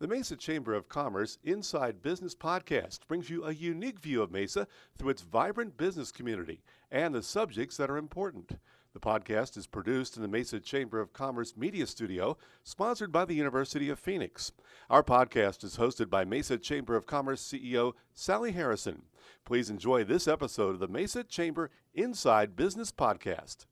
The Mesa Chamber of Commerce Inside Business Podcast brings you a unique view of Mesa through its vibrant business community and the subjects that are important. The podcast is produced in the Mesa Chamber of Commerce Media Studio, sponsored by the University of Phoenix. Our podcast is hosted by Mesa Chamber of Commerce CEO Sally Harrison. Please enjoy this episode of the Mesa Chamber Inside Business Podcast.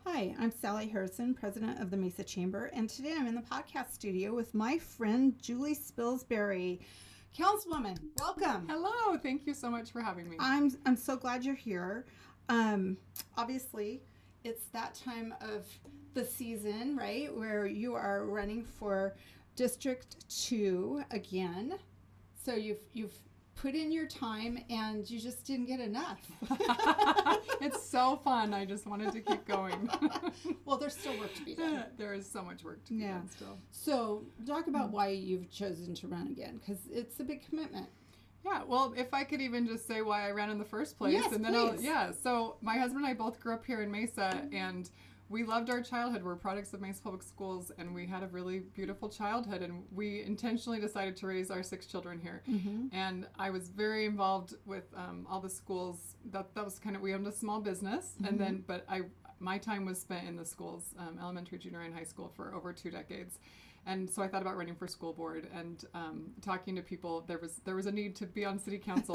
Hi, I'm Sally Harrison, president of the Mesa Chamber, and today I'm in the podcast studio with my friend Julie Spilsbury. Councilwoman, welcome. Hello, thank you so much for having me. I'm so glad you're here. Obviously, it's that time of the season, right, where you are running for District 2 again. So you've put in your time and you just didn't get enough. It's so fun. I just wanted to keep going. Well, there's still work to be done. There is so much work to be done still. So talk about why you've chosen to run again, because it's a big commitment. Yeah, well, if I could even just say why I ran in the first place. Yes, and then please. So my husband and I both grew up here in Mesa, and we loved our childhood. We're products of Mesa Public Schools, and we had a really beautiful childhood, and we intentionally decided to raise our 6 children here. Mm-hmm. And I was very involved with all the schools. That was kind of, we owned a small business, mm-hmm. and then, my time was spent in the schools, elementary, junior, and high school for over 2 decades. And so I thought about running for school board and talking to people. There was a need to be on city council,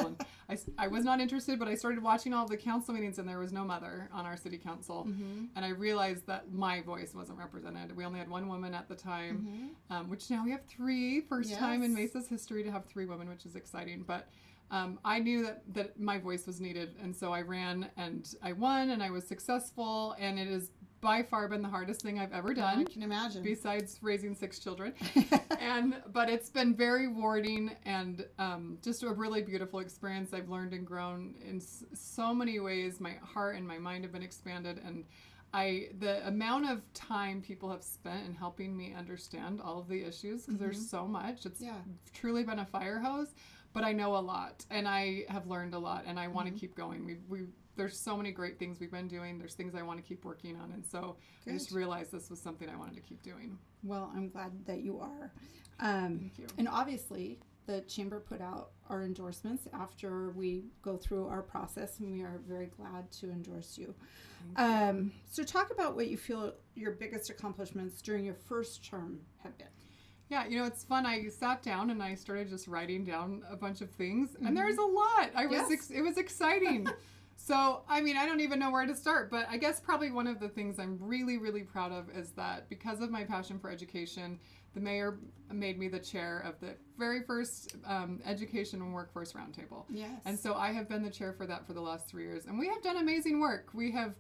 and I was not interested, but I started watching all the council meetings, and there was no mother on our city council. Mm-hmm. And I realized that my voice wasn't represented. We only had 1 woman at the time, mm-hmm. Which now we have 3. First time in Mesa's history to have 3 women, which is exciting. But I knew that my voice was needed, and so I ran, and I won, and I was successful, and it is by far been the hardest thing I've ever done. I can imagine. Besides raising 6 children. But it's been very rewarding and just a really beautiful experience. I've learned and grown in so many ways. My heart and my mind have been expanded, and the amount of time people have spent in helping me understand all of the issues, because mm-hmm. there's so much. It's truly been a fire hose, but I know a lot, and I have learned a lot, and I want to keep going. There's so many great things we've been doing. There's things I want to keep working on. And so I just realized this was something I wanted to keep doing. Well, I'm glad that you are. Thank you. And obviously, the Chamber put out our endorsements after we go through our process, and we are very glad to endorse you. So talk about what you feel your biggest accomplishments during your first term have been. Yeah, it's fun. I sat down and I started just writing down a bunch of things. Mm-hmm. And there's a lot. It was exciting. So, I don't even know where to start, but I guess probably one of the things I'm really, really proud of is that because of my passion for education, the mayor made me the chair of the very first Education and Workforce Roundtable. Yes. And so I have been the chair for that for the last 3 years. And we have done amazing work. We have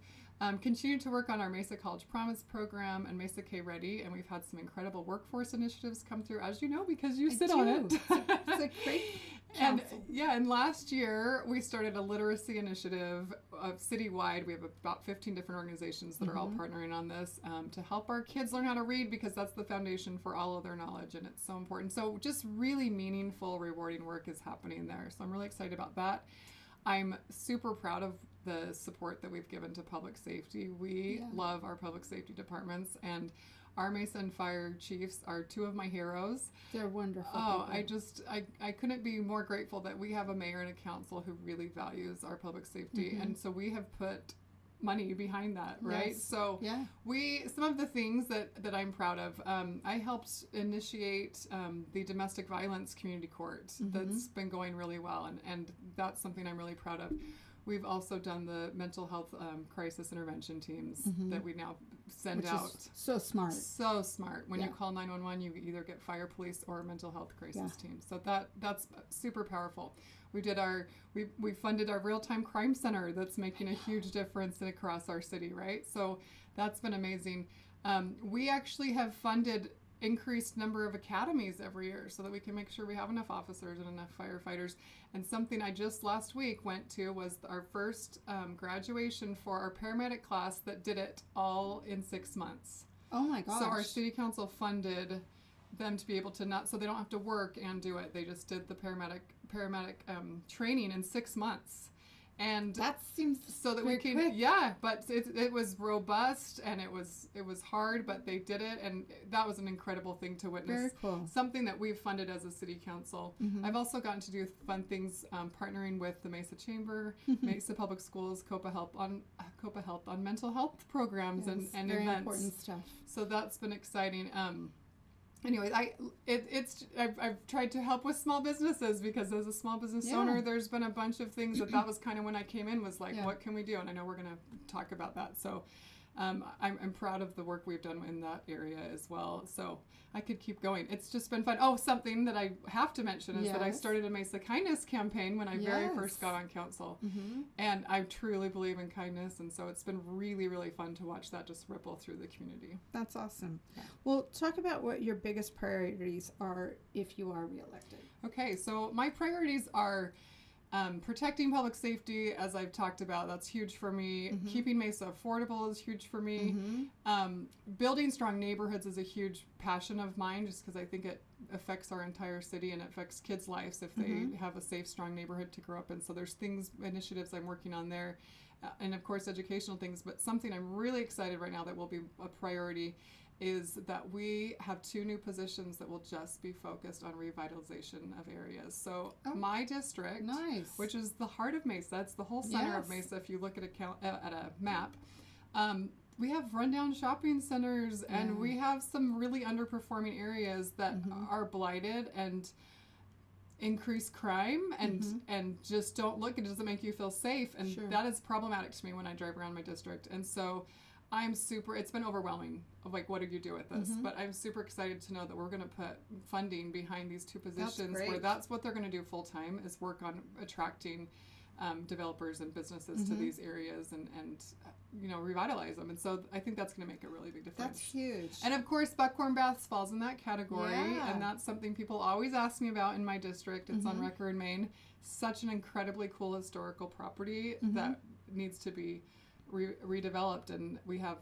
continued to work on our Mesa College Promise program and Mesa K Ready, and we've had some incredible workforce initiatives come through, as you know, because you sit on it. It's a great council. And last year we started a literacy initiative citywide. We have about 15 different organizations that are all partnering on this to help our kids learn how to read, because that's the foundation for all of their knowledge, and it's so important. So just really meaningful, rewarding work is happening there. So I'm really excited about that. I'm super proud of the support that we've given to public safety. We love our public safety departments, and our Mesa and Fire chiefs are 2 of my heroes. They're wonderful. Oh, I couldn't be more grateful that we have a mayor and a council who really values our public safety. Mm-hmm. And so we have put money behind that, right? Yes. So some of the things that I'm proud of, I helped initiate the domestic violence community court. That's been going really well, and that's something I'm really proud of. We've also done the mental health crisis intervention teams that we now send out. Is so smart. So smart. When you call 911, you either get fire, police, or mental health crisis team. So that's super powerful. We funded our real-time crime center that's making a huge difference across our city, right? So that's been amazing. We actually have funded increased number of academies every year so that we can make sure we have enough officers and enough firefighters. And something I just last week went to was our first graduation for our paramedic class that did it all in 6 months. Oh my gosh. So our city council funded them to be able to so they don't have to work and do it. They just did the paramedic training in 6 months. And that seems so that we can, quick. yeah, but it was robust and it was hard, but they did it, and that was an incredible thing to witness. Very cool. Something that we've funded as a city council. I've also gotten to do fun things, partnering with the Mesa Chamber, Mesa Public Schools, Copa Help on mental health programs and very events. Important stuff. So that's been exciting. Anyways, I've tried to help with small businesses, because as a small business owner, there's been a bunch of things that was kind of when I came in, was like, what can we do? And I know we're going to talk about that. So I'm proud of the work we've done in that area as well. So I could keep going. It's just been fun. Oh, something that I have to mention is that I started a Mesa Kindness campaign when I very first got on council. And I truly believe in kindness. And so it's been really, really fun to watch that just ripple through the community. That's awesome. Yeah. Well, talk about what your biggest priorities are if you are reelected. Okay, so my priorities are protecting public safety, as I've talked about. That's huge for me. Keeping Mesa affordable is huge for me. Building strong neighborhoods is a huge passion of mine, just because I think it affects our entire city and it affects kids' lives if they have a safe, strong neighborhood to grow up in. So there's initiatives I'm working on there. And of course, educational things. But something I'm really excited right now that will be a priority is that we have 2 new positions that will just be focused on revitalization of areas. So my district, which is the heart of Mesa, it's the whole center of Mesa if you look at a map, we have rundown shopping centers and we have some really underperforming areas that are blighted and increase crime and just don't look, it doesn't make you feel safe, and that is problematic to me when I drive around my district. And so it's been overwhelming of like, what do you do with this? But I'm super excited to know that we're going to put funding behind these 2 positions where that's what they're going to do full time, is work on attracting developers and businesses to these areas and revitalize them. And so I think that's going to make a really big difference. That's huge. And of course, Buckhorn Baths falls in that category. And that's something people always ask me about in my district. It's on Record in Maine. Such an incredibly cool historical property that needs to be redeveloped, and we have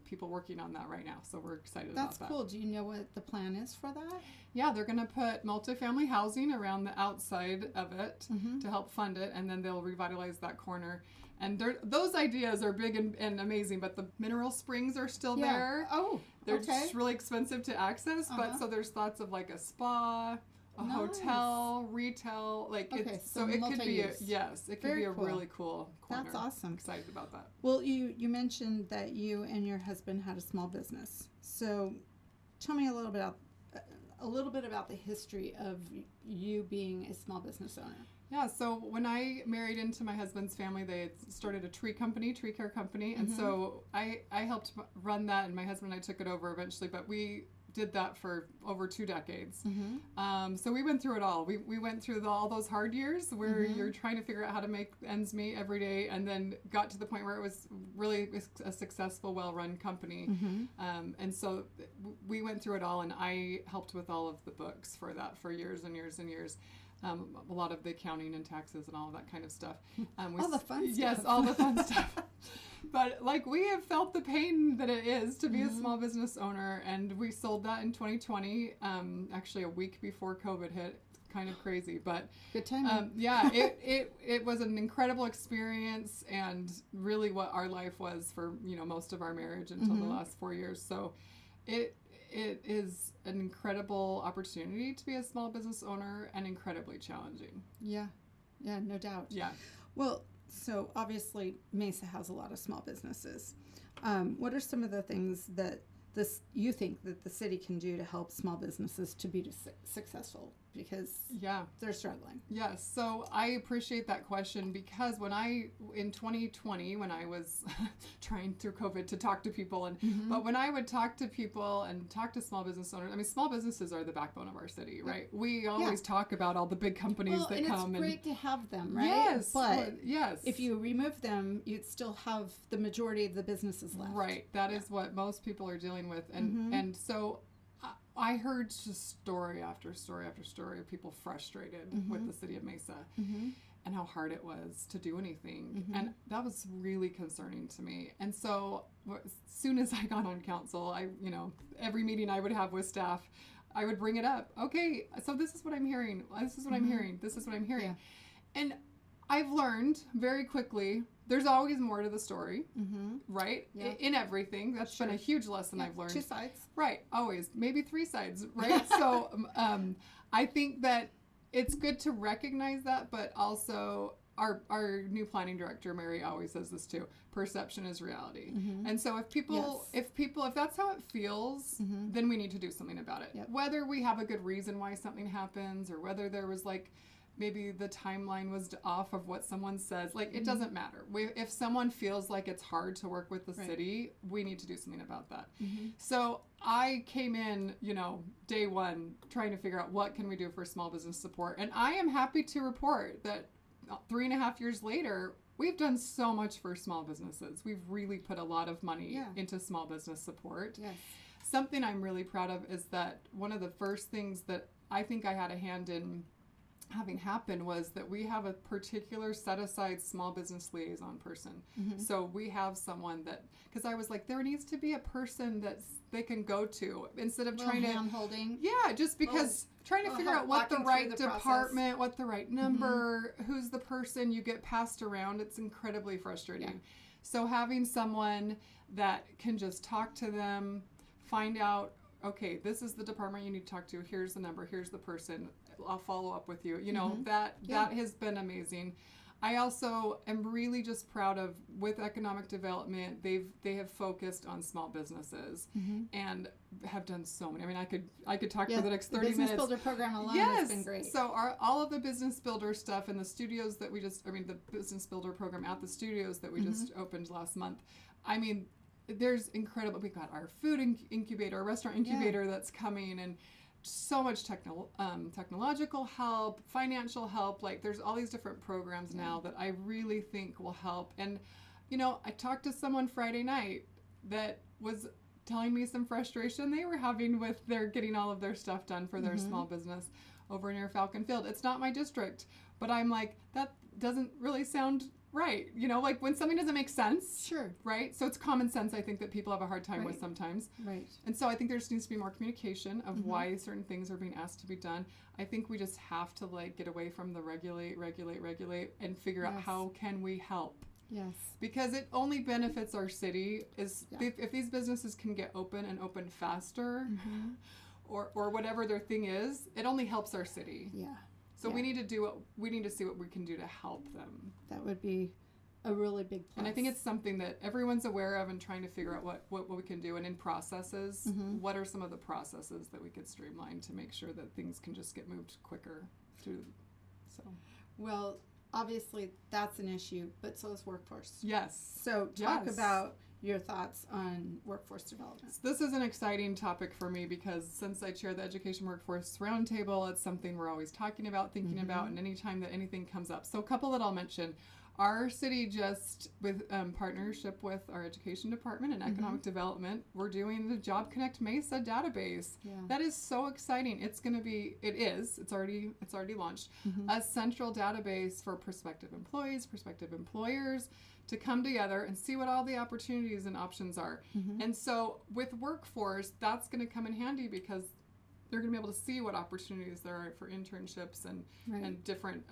people working on that right now, so we're excited about that. That's cool. Do you know what the plan is for that? Yeah, they're going to put multifamily housing around the outside of it to help fund it, and then they'll revitalize that corner. And those ideas are big and amazing, but the mineral springs are still there. Oh, they're just really expensive to access, but so there's thoughts of like a spa, a hotel, retail, like so it could be it could be a really cool corner. That's awesome. Excited about that. Well, you mentioned that you and your husband had a small business. So tell me a little bit about the history of you being a small business owner. Yeah, so when I married into my husband's family, they had started a tree care company, and so I helped run that, and my husband and I took it over eventually, but we did that for over 2 decades. So we went through it all. We went through all those hard years where you're trying to figure out how to make ends meet every day, and then got to the point where it was really a successful, well-run company. And so we went through it all, and I helped with all of the books for that for years and years and years. A lot of the accounting and taxes and all of that kind of stuff. All the fun stuff. Yes, all the fun stuff. But like, we have felt the pain that it is to be a small business owner, and we sold that in 2020, actually a week before COVID hit. Kind of crazy, but good timing. It was an incredible experience, and really what our life was for most of our marriage until the last 4 years. So it is an incredible opportunity to be a small business owner, and incredibly challenging. Yeah, no doubt. Yeah. Well, so obviously Mesa has a lot of small businesses. What are some of the things that you think that the city can do to help small businesses to be successful? Because they're struggling. Yes, so I appreciate that question, because in 2020, when I was trying through COVID to talk to people, but when I would talk to people and talk to small business owners, I mean, small businesses are the backbone of our city, right? We always talk about all the big companies that come. It's great to have them, right? Yes, but if you remove them, you'd still have the majority of the businesses left. Right, that is what most people are dealing with, and so I heard just story after story after story of people frustrated with the city of Mesa and how hard it was to do anything. And that was really concerning to me. And so as soon as I got on council, every meeting I would have with staff, I would bring it up. Okay, so this is what I'm hearing. This is what I'm hearing. This is what I'm hearing. And I've learned very quickly there's always more to the story, right? Yeah. In everything. That's been a huge lesson I've learned. 2 sides. Right. Always. Maybe 3 sides, right? So I think that it's good to recognize that, but also our new planning director, Mary, always says this too. Perception is reality. And so if that's how it feels, then we need to do something about it. Yep. Whether we have a good reason why something happens or whether there was like maybe the timeline was off of what someone says, like it doesn't matter. If someone feels like it's hard to work with the city, we need to do something about that. So I came in, day one trying to figure out what can we do for small business support. And I am happy to report that 3.5 years later, we've done so much for small businesses. We've really put a lot of money into small business support. Yes. Something I'm really proud of is that one of the first things that I think I had a hand in having happen was that we have a particular set aside small business liaison person. So we have someone that, because I was like, there needs to be a person that they can go to instead of trying to hand-holding. Yeah, just because trying to figure out what the right department, what the right number, who's the person, you get passed around. It's incredibly frustrating. Yeah. So having someone that can just talk to them, find out, okay, this is the department you need to talk to. Here's the number. Here's the person. I'll follow up with you. That has been amazing. I also am really just proud of, with economic development, they have focused on small businesses and have done so many. I mean, I could talk for the next 30 minutes. The Business Builder program alone has been great. So all of the Business Builder stuff and the studios that the Business Builder program at the studios that we just opened last month. I mean, there's incredible. We've got our food incubator, our restaurant incubator that's coming, and so much technological help, financial help. Like there's all these different programs now that I really think will help. And I talked to someone Friday night that was telling me some frustration they were having with their getting all of their stuff done for their small business over near Falcon Field. It's not my district, but I'm like, that doesn't really sound right. Like when something doesn't make sense. Sure. Right? So it's common sense, I think, that people have a hard time with sometimes. Right. And so I think there just needs to be more communication of why certain things are being asked to be done. I think we just have to get away from the regulate and figure out how can we help. Yes. Because it only benefits our city if these businesses can get open and open faster or whatever their thing is, it only helps our city. Yeah. So we need to see what we can do to help them. That would be a really big plus. And I think it's something that everyone's aware of and trying to figure out what we can do. And in processes, what are some of the processes that we could streamline to make sure that things can just get moved quicker through? Well, obviously that's an issue, but so is workforce. Yes. So talk about your thoughts on workforce development. This is an exciting topic for me because since I chair the Education Workforce Roundtable, it's something we're always talking about, thinking about, and anytime that anything comes up. So a couple that I'll mention. Our city just, with partnership with our education department and economic development, we're doing the Job Connect Mesa database. Yeah. That is so exciting. It's already launched, a central database for prospective employees, prospective employers to come together and see what all the opportunities and options are. And so with workforce, that's going to come in handy because they're going to be able to see what opportunities there are for internships and different,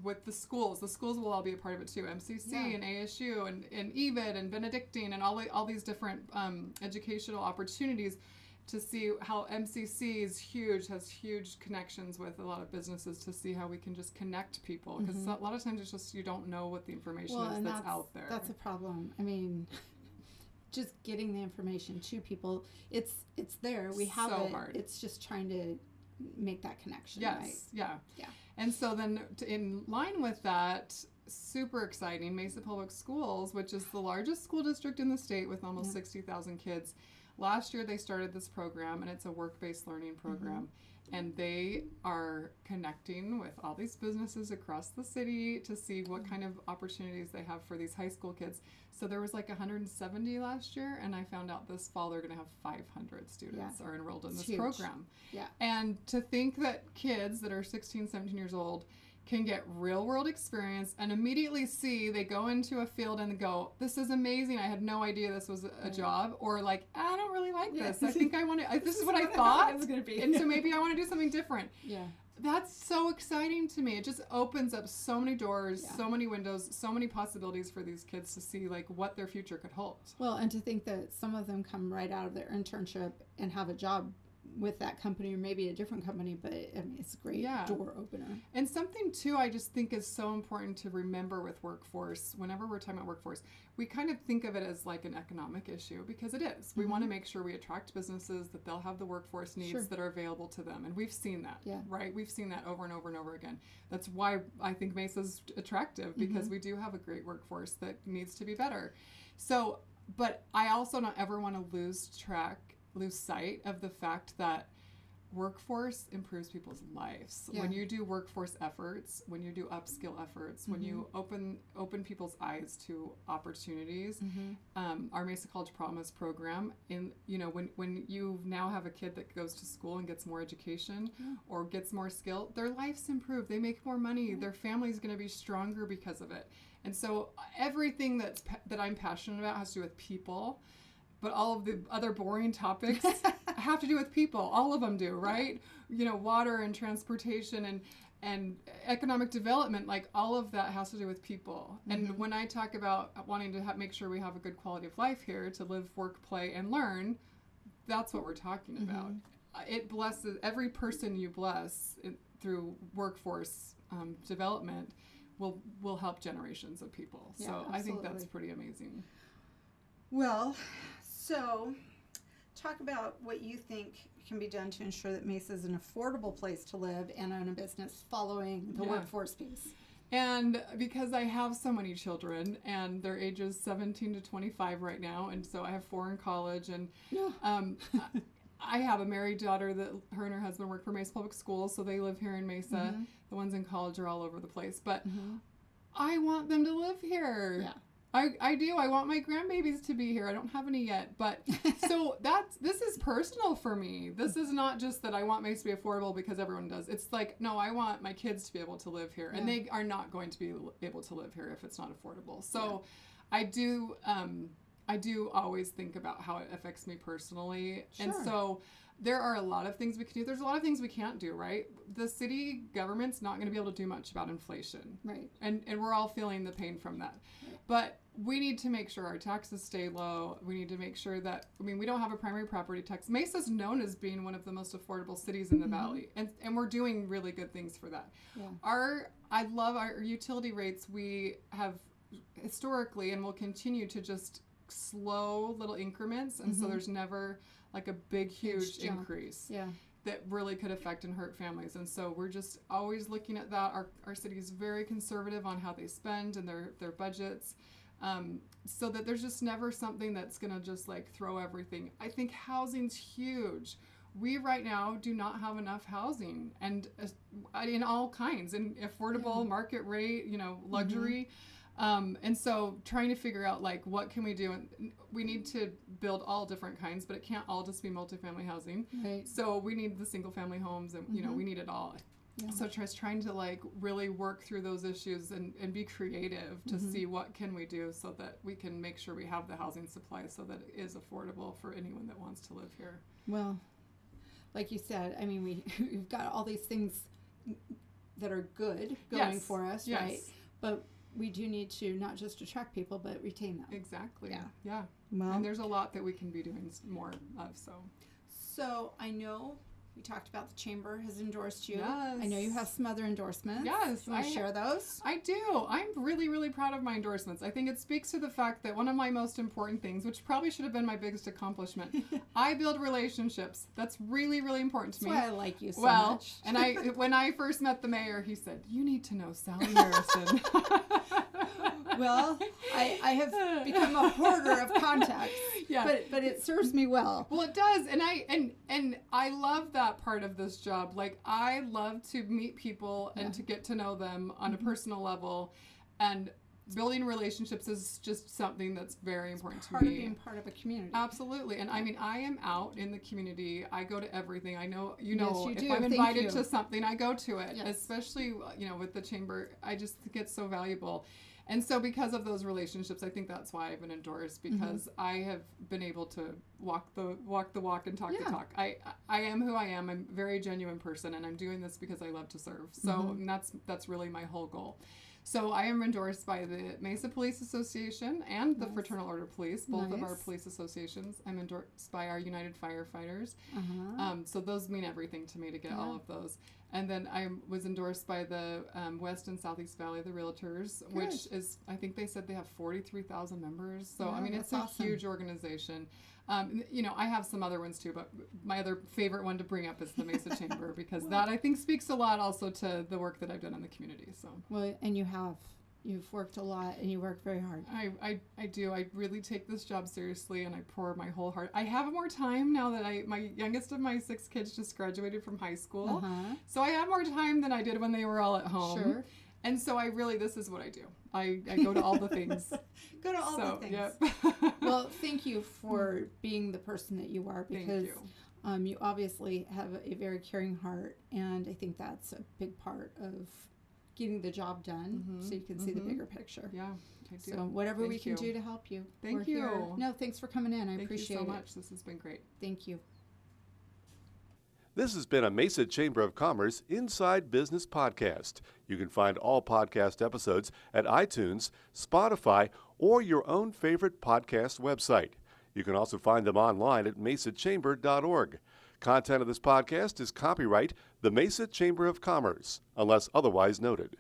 with the schools. The schools will all be a part of it too. MCC and ASU and EVID and Benedictine and all these different educational opportunities to see how MCC is has huge connections with a lot of businesses to see how we can just connect people. Because a lot of times it's just you don't know what the information is that's out there. That's a problem. I mean, just getting the information to people, it's there. We have so it. Hard. It's just trying to make that connection. Yes. Right? Yeah. And so then in line with that, super exciting, Mesa Public Schools, which is the largest school district in the state with almost 60,000 kids. Last year they started this program, and it's a work-based learning program. And they are connecting with all these businesses across the city to see what kind of opportunities they have for these high school kids. So there was 170 last year, and I found out this fall they're going to have 500 students are enrolled in this program. Yeah. And to think that kids that are 16, 17 years old can get real world experience and immediately see they go into a field and go, this is amazing. I had no idea this was a job. Or like, I don't really like this. I think I want to, this is what I thought it was going to be. And so maybe I want to do something different. Yeah. That's so exciting to me. It just opens up so many doors, Yeah. so many windows, so many possibilities for these kids to see like what their future could hold. Well, and to think that some of them come right out of their internship and have a job with that company or maybe a different company, but I mean, it's a great door opener. And something too I just think is so important to remember with workforce, whenever we're talking about workforce, we kind of think of it as like an economic issue, because it is. We want to make sure we attract businesses, that they'll have the workforce needs that are available to them. And we've seen that, right? We've seen that over and over and over again. That's why I think Mesa's attractive, because we do have a great workforce that needs to be better. So, but I also don't ever want to lose sight of the fact that workforce improves people's lives. When you do workforce efforts, when you do upskill efforts, when you open people's eyes to opportunities, our Mesa College Promise program, when you now have a kid that goes to school and gets more education or gets more skill, their life's improved. They make more money. Their family's going to be stronger because of it. And so everything that I'm passionate about has to do with people. But all of the other boring topics have to do with people. All of them do, right? Water and transportation and economic development, like all of that has to do with people. And when I talk about wanting to make sure we have a good quality of life here, to live, work, play, and learn, that's what we're talking about. It blesses every person you bless through workforce development will help generations of people. So absolutely. I think that's pretty amazing. Well, so talk about what you think can be done to ensure that Mesa is an affordable place to live and own a business following the workforce piece. And because I have so many children, and their ages 17 to 25 right now, and so I have 4 in college, and I have a married daughter that her and her husband work for Mesa Public Schools, so they live here in Mesa. The ones in college are all over the place, but I want them to live here. Yeah. I do. I want my grandbabies to be here. I don't have any yet, but so this is personal for me. This is not just that I want Mesa to be affordable because everyone does. It's like, no, I want my kids to be able to live here, and they are not going to be able to live here if it's not affordable. So I do always think about how it affects me personally. And so there are a lot of things we can do. There's a lot of things we can't do, right? The city government's not going to be able to do much about inflation. Right. And we're all feeling the pain from that. Right. But we need to make sure our taxes stay low. We need to make sure that, we don't have a primary property tax. Mesa's known as being one of the most affordable cities in the valley. And we're doing really good things for that. Yeah. I love our utility rates. We have historically and will continue to just slow little increments. And so there's never like a big, huge increase that really could affect and hurt families. And so we're just always looking at that. Our city is very conservative on how they spend and their budgets, so that there's just never something that's going to just like throw everything. I think housing's huge. We right now do not have enough housing, and in all kinds, in affordable market rate, luxury. And so trying to figure out like what can we do, and we need to build all different kinds, but it can't all just be multifamily housing. Right. So we need the single family homes, and we need it all. Yeah. So just trying to like really work through those issues and be creative to see what can we do so that we can make sure we have the housing supply so that it is affordable for anyone that wants to live here. Well, like you said, we've got all these things that are good going for us, right? But we do need to not just attract people, but retain them. Exactly. Yeah. Well, and there's a lot that we can be doing more of. So I know we talked about the chamber has endorsed you. Yes. I know you have some other endorsements. Yes. Do you want to share those? I do. I'm really, really proud of my endorsements. I think it speaks to the fact that one of my most important things, which probably should have been my biggest accomplishment, I build relationships. That's really, really important to me. That's why I like you so much. And when I first met the mayor, he said, "You need to know Sally Harrison." Well, I have become a hoarder of contacts. Yeah. But it serves me well. Well, it does. And I love that part of this job. Like, I love to meet people and to get to know them on a personal level. And building relationships is just something that's very important to Part of me. being part of a community. Absolutely. And I mean, I am out in the community. I go to everything. I know, you know, Yes, if you do. I'm Thank invited you. to something, I go to it. Yes. Especially, you know, with the chamber, I just think it's so valuable. And so because of those relationships, I think that's why I've been endorsed, because I have been able to walk the walk and talk the talk. I am who I am. I'm a very genuine person, and I'm doing this because I love to serve. So and that's really my whole goal. So I am endorsed by the Mesa Police Association and the Fraternal Order Police, both of our Nice. police associations. I'm endorsed by our United Firefighters. Uh-huh. So those mean everything to me to get all Yeah. of those. And then I was endorsed by the West and Southeast Valley, the Realtors, Good. which is, I think they said they have 43,000 members. So, Yeah, I mean, it's that's awesome. a huge organization. You know, I have some other ones too, but my other favorite one to bring up is the Mesa Chamber, because that, I think, speaks a lot also to the work that I've done in the community. So Well, and you've worked a lot and you work very hard. I do. I really take this job seriously, and I pour my whole heart. I have more time now that my youngest of my 6 kids just graduated from high school. Uh-huh. So I have more time than I did when they were all at home. Sure. And so this is what I do. I go to all the things. Go to all So, the things. yep. Well, thank you for being the person that you are, Thank because you. you obviously have a very caring heart, and I think that's a big part of getting the job done, so you can see the bigger picture. Yeah, I do. So whatever we Thank can you. do to help you. Thank we're here. you. No, thanks for coming in. I Thank appreciate you so it. much. This has been great. Thank you. This has been a Mesa Chamber of Commerce Inside Business podcast. You can find all podcast episodes at iTunes, Spotify, or your own favorite podcast website. You can also find them online at mesachamber.org. Content of this podcast is copyright the Mesa Chamber of Commerce, unless otherwise noted.